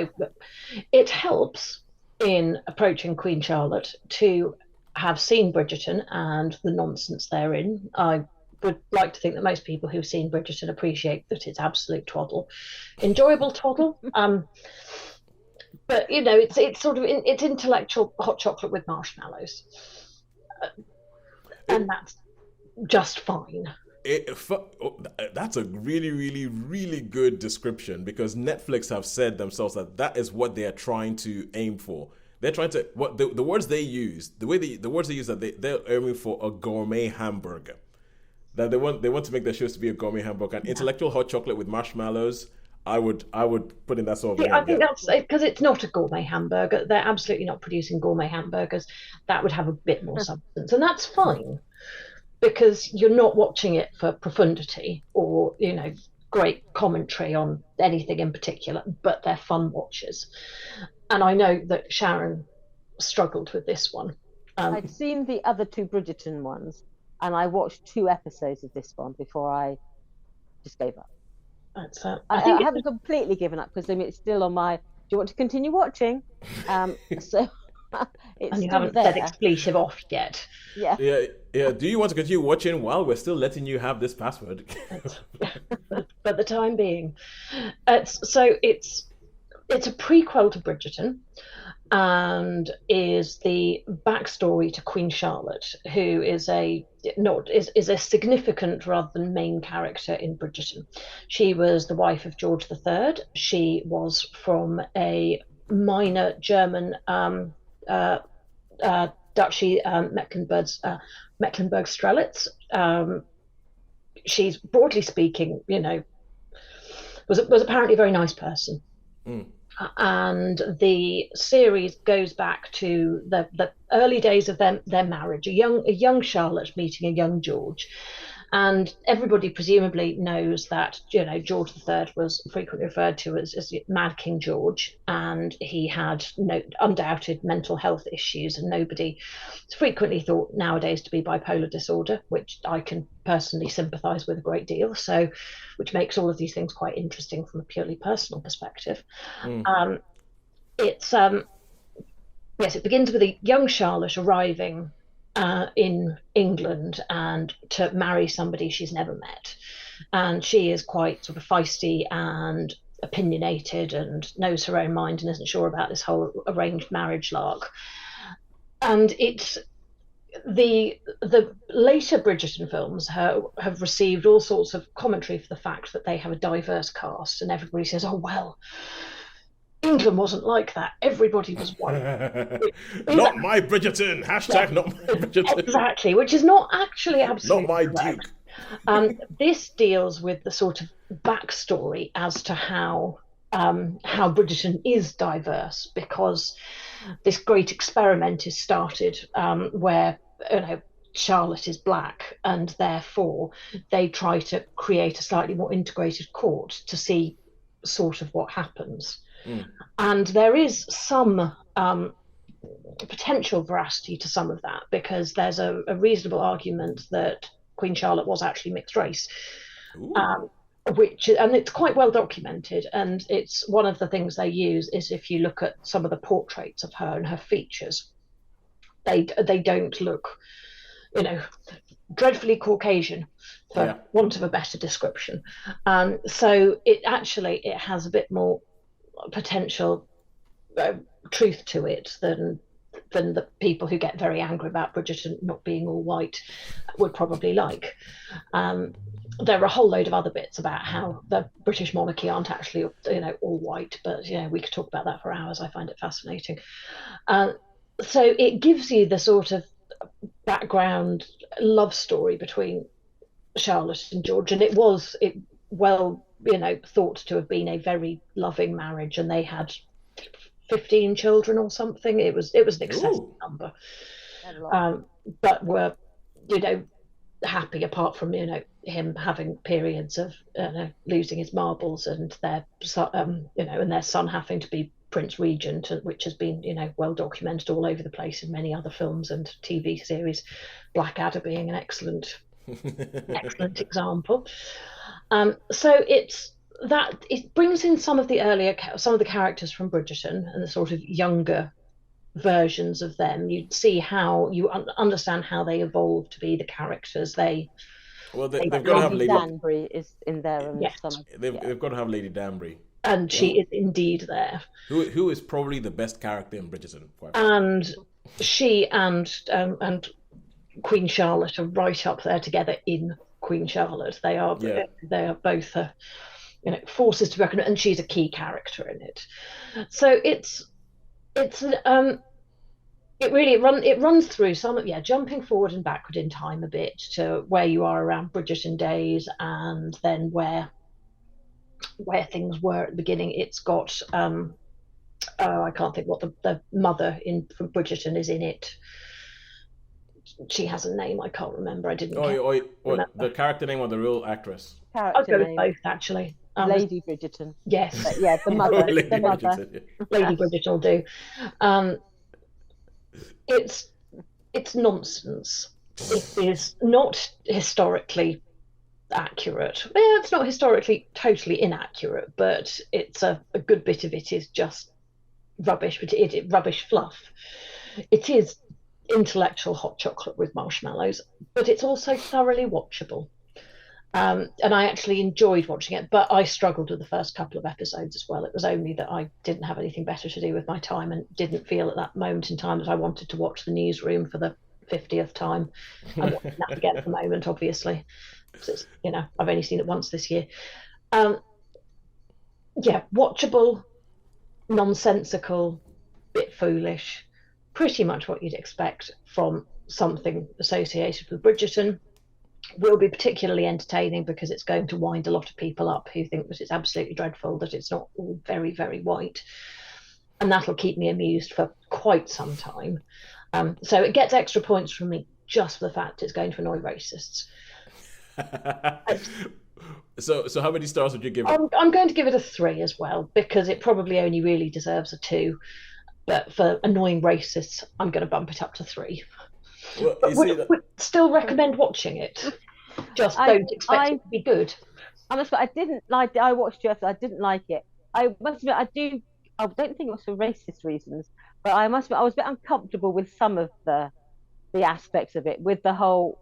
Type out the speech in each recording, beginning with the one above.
So it helps in approaching Queen Charlotte to have seen Bridgerton and the nonsense therein. I would like to think that most people who've seen Bridgerton appreciate that it's absolute twaddle, enjoyable twaddle. But it's sort of it's intellectual hot chocolate with marshmallows, and It, that's just fine. that's a really, really, really good description because Netflix have said themselves that that is what they are trying to aim for. They're trying to what the words they use, the words they use that they're aiming for a gourmet hamburger. That they want to make their shows to be a gourmet hamburger. And Yeah. intellectual hot chocolate with marshmallows, I would put in that sort of See, I lane. Yeah. think that's because it's not a gourmet hamburger. They're absolutely not producing gourmet hamburgers. That would have a bit more substance, and that's fine because you're not watching it for profundity or great commentary on anything in particular, but they're fun watches. And I know that Sharon struggled with this one. I'd seen the other two Bridgerton ones, and I watched 2 episodes of this one before I just gave up. That's, I think haven't completely given up because it's still on my. Do you want to continue watching? So it's and you still haven't there. said expletive off yet. Yeah. Yeah. Do you want to continue watching while we're still letting you have this password? For the time being, it's a prequel to Bridgerton, and is the backstory to Queen Charlotte, who is a significant rather than main character in Bridgerton. She was the wife of George III. She was from a minor German duchy, Mecklenburg Strelitz. She's broadly speaking, was apparently a very nice person. Mm. And the series goes back to the early days of their marriage, a young Charlotte meeting a young George. And everybody presumably knows that George III was frequently referred to as Mad King George, and he had no undoubted mental health issues, and nobody frequently thought nowadays to be bipolar disorder, which I can personally sympathise with a great deal. So, which makes all of these things quite interesting from a purely personal perspective. Mm. It's yes, it begins with a young Charlotte arriving in England and to marry somebody she's never met. And she is quite sort of feisty and opinionated and knows her own mind and isn't sure about this whole arranged marriage lark. And it's the later Bridgerton films have received all sorts of commentary for the fact that they have a diverse cast, and everybody says, "Oh well, England wasn't like that. Everybody was white." Not my Bridgerton. Hashtag not my Bridgerton. Exactly, which is not actually absolutely Not my correct. Duke. This deals with the sort of backstory as to how Bridgerton is diverse, because this great experiment is started where Charlotte is black, and therefore they try to create a slightly more integrated court to see sort of what happens. Mm. And there is some potential veracity to some of that, because there's a reasonable argument that Queen Charlotte was actually mixed race, and it's quite well documented. And it's one of the things they use is, if you look at some of the portraits of her and her features, they don't look, dreadfully Caucasian, for want of a better description. So it has a bit more potential truth to it than the people who get very angry about Bridgerton not being all white would probably like. There are a whole load of other bits about how the British monarchy aren't actually all white, but we could talk about that for hours. I find it fascinating. So it gives you the sort of background love story between Charlotte and George, and it thought to have been a very loving marriage, and they had 15 children or something. It was an excessive number, but were happy, apart from him having periods of losing his marbles, and their son having to be Prince Regent, which has been well documented all over the place in many other films and TV series, Blackadder being an excellent example. So it's that it brings in some of the characters from Bridgerton and the sort of younger versions of them. You see how you understand how they evolved to be the characters They've got to have Lady Lady. Danbury is in there, and yes, some. They've got to have Lady Danbury, and she is indeed there, who is probably the best character in Bridgerton. Quite and she and Queen Charlotte are right up there together in Queen Charlotte. They are yeah. they are both forces to be reckoned, and she's a key character in it. So it's it runs through jumping forward and backward in time a bit to where you are around Bridgerton days, and then where things were at the beginning. It's got I can't think what the mother in from Bridgerton is in it. She has a name I can't remember. I didn't. What the character name or the real actress? I'll go with both actually. Lady Bridgerton. Yes. But yeah, the mother. Lady the mother. Bridgerton, yeah. Lady Bridgerton will do. It's nonsense. It is not historically accurate. Well, it's not historically totally inaccurate, but it's a good bit of it is just rubbish, but it rubbish fluff. It is intellectual hot chocolate with marshmallows, but it's also thoroughly watchable. And I actually enjoyed watching it, but I struggled with the first couple of episodes as well. It was only that I didn't have anything better to do with my time and didn't feel at that moment in time that I wanted to watch The Newsroom for the 50th time. I'm watching that again at the moment, obviously. It's, I've only seen it once this year. Watchable, nonsensical, bit foolish, pretty much what you'd expect from something associated with Bridgerton. Will be particularly entertaining because it's going to wind a lot of people up who think that it's absolutely dreadful, that it's not all very, very white. And that'll keep me amused for quite some time. So it gets extra points from me just for the fact it's going to annoy racists. So how many stars would you give it? I'm going to give it a 3 as well, because it probably only really deserves a 2. But for annoying racists, I'm going to bump it up to 3. Well, would still recommend watching it. Just don't expect it to be good. I didn't like it. I watched it. I didn't like it. I must admit, I don't think it was for racist reasons, but I must admit, I was a bit uncomfortable with some of the aspects of it, with the whole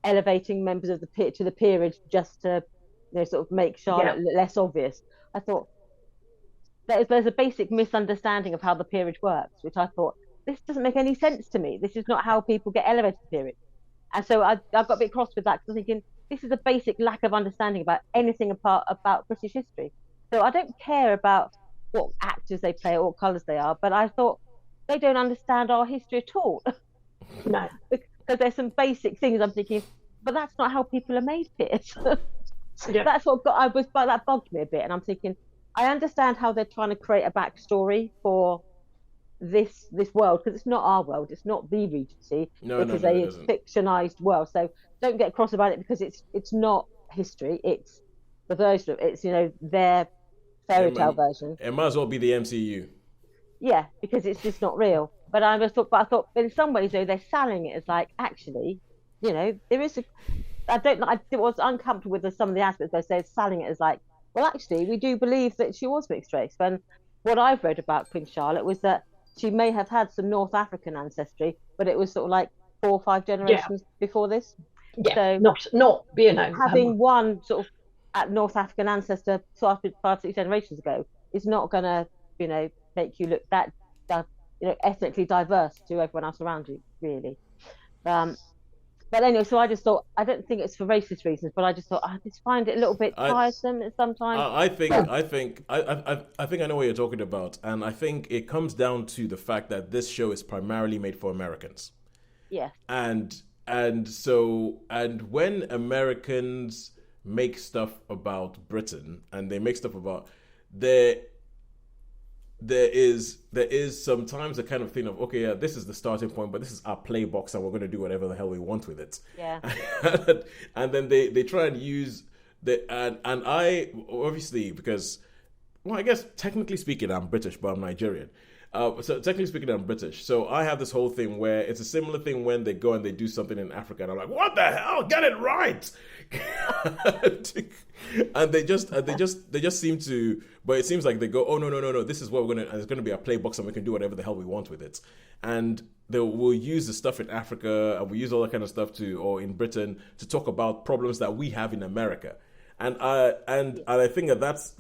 elevating members of the peerage just to sort of make Charlotte less obvious. I thought there's a basic misunderstanding of how the peerage works, which I thought, this doesn't make any sense to me. This is not how people get elevated to peerage. And so I got a bit cross with that, because I'm thinking this is a basic lack of understanding about anything about British history. So I don't care about what actors they play or what colours they are, but I thought they don't understand our history at all. No. Because there's some basic things I'm thinking, but that's not how people are made, Piers. Yeah. That's what that bugged me a bit. And I'm thinking, I understand how they're trying to create a backstory for this world, because it's not our world, it's not the Regency. It's a fictionized world. So don't get cross about it, because it's not history. It's the version of it's their fairy tale version. It might as well be the MCU. Yeah, because it's just not real. But I thought in some ways though they're selling it as like, actually, there is I was uncomfortable with some of the aspects where they're selling it as like, well, actually, we do believe that she was mixed race. When what I've read about Queen Charlotte was that she may have had some North African ancestry, but it was sort of like 4 or 5 generations before this. Yeah, so not having one sort of North African ancestor 5, 6 generations ago is not going to make you look that ethnically diverse to everyone else around you, really. But anyway, so I just thought, I don't think it's for racist reasons, but I just thought I just find it a little bit tiresome sometimes. I think I know what you're talking about, and I think it comes down to the fact that this show is primarily made for Americans. Yeah. And when Americans make stuff about Britain, and they make stuff about there is sometimes a kind of thing of, okay, yeah, this is the starting point, but this is our play box and we're going to do whatever the hell we want with it. Yeah. And then they try and use and I obviously, because well, I guess technically speaking, I'm British, but I'm Nigerian. So technically speaking, I'm British. So I have this whole thing where it's a similar thing when they go and they do something in Africa, and I'm like, "What the hell? Get it right!" And they just seem to. But it seems like they go, "Oh no, no, no, no! This is what we're gonna. And it's gonna be a playbox, and we can do whatever the hell we want with it." And we'll use the stuff in Africa, and we use all that kind of stuff or in Britain to talk about problems that we have in America. And I think that's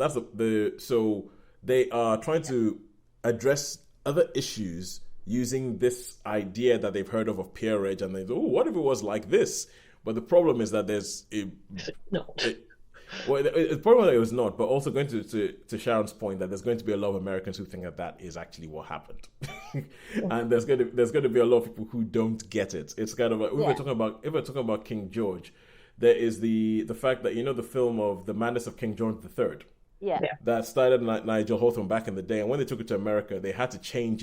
so they are trying to address other issues using this idea that they've heard of peerage, and they go, "Oh, what if it was like this?" But the problem is that it's probably that it was not, but also going to Sharon's point that there's going to be a lot of Americans who think that is actually what happened, and there's going to be a lot of people who don't get it. It's kind of if we're talking about King George, there is the fact that the film of The Madness of King George III. Yeah. That started Nigel Hawthorne back in the day, and when they took it to America, they had to change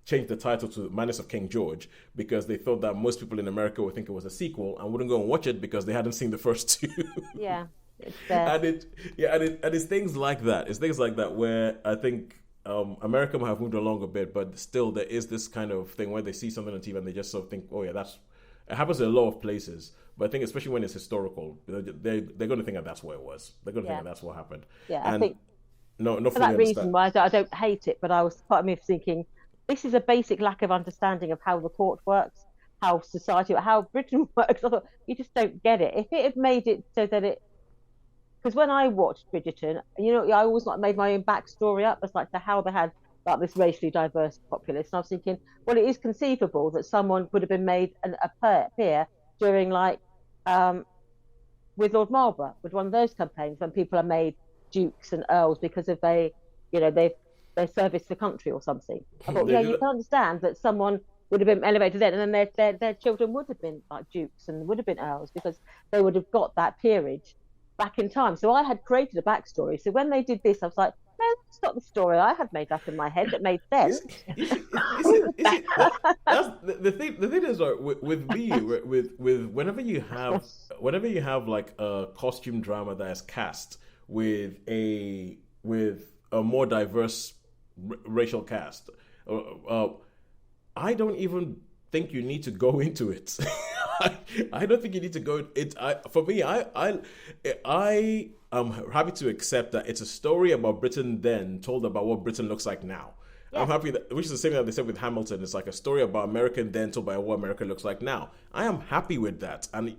the title to Madness of King George because they thought that most people in America would think it was a sequel and wouldn't go and watch it because they hadn't seen the first two. Yeah. It's things like that. It's things like that where I think America might have moved along a bit, but still there is this kind of thing where they see something on TV and they just sort of think, "Oh yeah, it happens in a lot of places." But I think especially when it's historical, they're going to think that that's what it was. They're going to think that that's what happened. Yeah, and I think for that reason why I don't hate it, but I was part of me thinking this is a basic lack of understanding of how the court works, how society, how Britain works. I thought you just don't get it. If it had made it so that because when I watched Bridgerton, I always made my own backstory up as to how they had this racially diverse populace. And I was thinking, well, it is conceivable that someone would have been made a peer during with Lord Marlborough, with one of those campaigns when people are made dukes and earls because of they service the country or something. I thought, you can understand that someone would have been elevated then, and then their children would have been like dukes and would have been earls because they would have got that peerage back in time. So I had created a backstory. So when they did this, I was like, no, that's not the story I had made up in my head that made sense. That's the thing. The thing is, with me, with whenever you have like a costume drama that is cast with a more diverse racial cast, I don't even think you need to go into it. I don't think you need to go. For me, I am happy to accept that it's a story about Britain then told about what Britain looks like now. Yeah. I'm happy which is the same thing that they said with Hamilton. It's like a story about America then told by what America looks like now. I am happy with that. And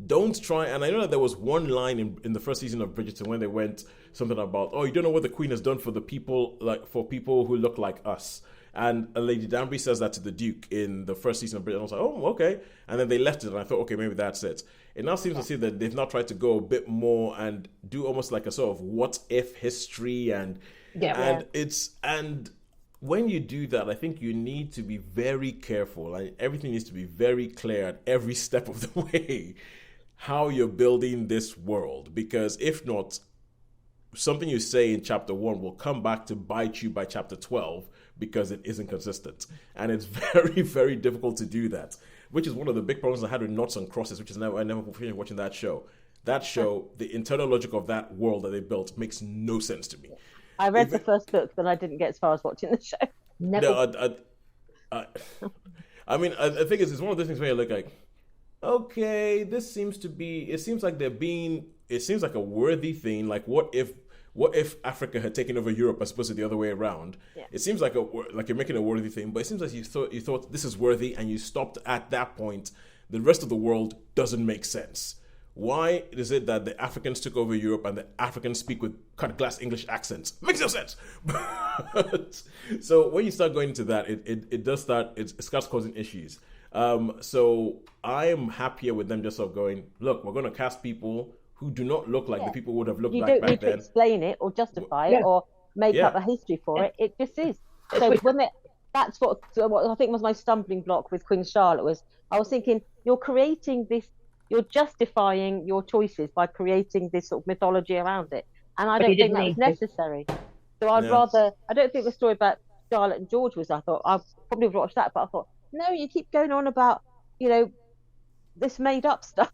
don't try. And I know that there was one line in the first season of Bridgerton when they went something about, "Oh, you don't know what the Queen has done for the people, for people who look like us." And Lady Danbury says that to the Duke in the first season of Britain. I was like, "Oh, okay." And then they left it, and I thought, okay, maybe that's it. It now seems to see that they've now tried to go a bit more and do almost like a sort of what if history, and when you do that, I think you need to be very careful. Everything needs to be very clear at every step of the way how you're building this world, because if not, something you say in chapter 1 will come back to bite you by chapter 12 because it isn't consistent. And it's very, very difficult to do that, which is one of the big problems I had with Noughts and Crosses, which is I never finished watching that show. That show, the internal logic of that world that they built makes no sense to me. I read the first book, but I didn't get as far as watching the show. Never. I mean, I think it's one of those things where you look like, okay, it seems like a worthy thing. Like, what if Africa had taken over Europe as opposed to the other way around? Yeah. It seems like you're making a worthy thing, but it seems like you thought this is worthy and you stopped at that point. The rest of the world doesn't make sense. Why is it that the Africans took over Europe and the Africans speak with cut glass English accents? Makes no sense. So when you start going into that, it starts causing issues. So I am happier with them just sort of going, look, we're going to cast people who do not look like the people would have looked like back then. You don't need to explain it or justify it or make up a history for it. It just is. So that's what I think was my stumbling block with Queen Charlotte was I was thinking, you're creating this, you're justifying your choices by creating this sort of mythology around it. And I don't think that was necessary. So I don't think the story about Charlotte and George was, I thought, I'll probably have watched that, but I thought, no, you keep going on about, this made up stuff.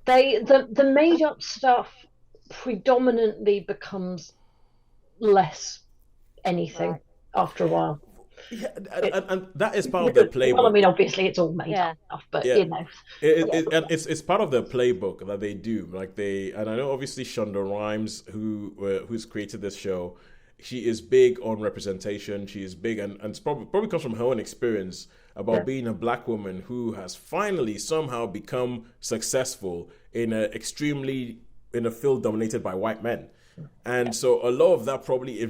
The made up stuff predominantly becomes less anything after a while. Yeah, and that is part of their playbook. Well, I mean, obviously it's all made up stuff, but Yeah. you know, and it's part of their playbook that they do. Like and I know obviously Shonda Rhimes, who's created this show, she is big on representation. She is big, and it's probably comes from her own experience about being a black woman who has finally somehow become successful in a field dominated by white men. And so a lot of that probably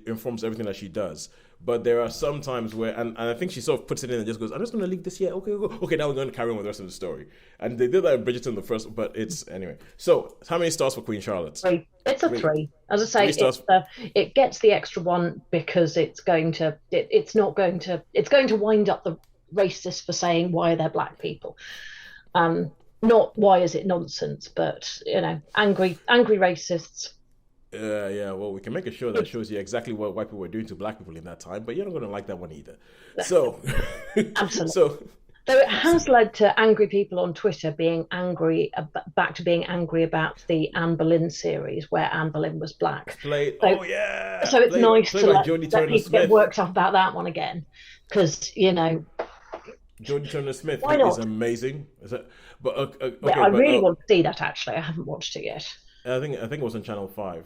informs everything that she does. But there are some times where, and I think she sort of puts it in and just goes, I'm just going to leak this here. Okay, now we're going to carry on with the rest of the story. And they did that in Bridgerton the first, but it's, anyway. So how many stars for Queen Charlotte? 3. It's a 3. As I say, it gets the extra one because it's going to wind up the racists for saying, why are there black people? Not why is it nonsense, but, you know, angry racists. Yeah, well, we can make a show that shows you exactly what white people were doing to black people in that time, but you're not going to like that one either. So, absolutely. Though it has led to angry people on Twitter being back to being angry about the Anne Boleyn series, where Anne Boleyn was black. So it's nice to let people get worked up about that one again, because, you know, Jodie Turner-Smith is amazing. I really want to see that. Actually, I haven't watched it yet. I think it was on Channel 5.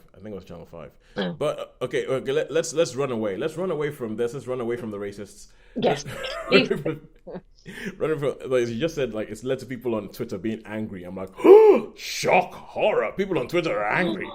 Oh. But okay, let's run away. Let's run away from this. Let's run away from the racists. Yes. Running from, like you just said, like it's led to people on Twitter being angry. I'm like, oh, shock, horror. People on Twitter are angry.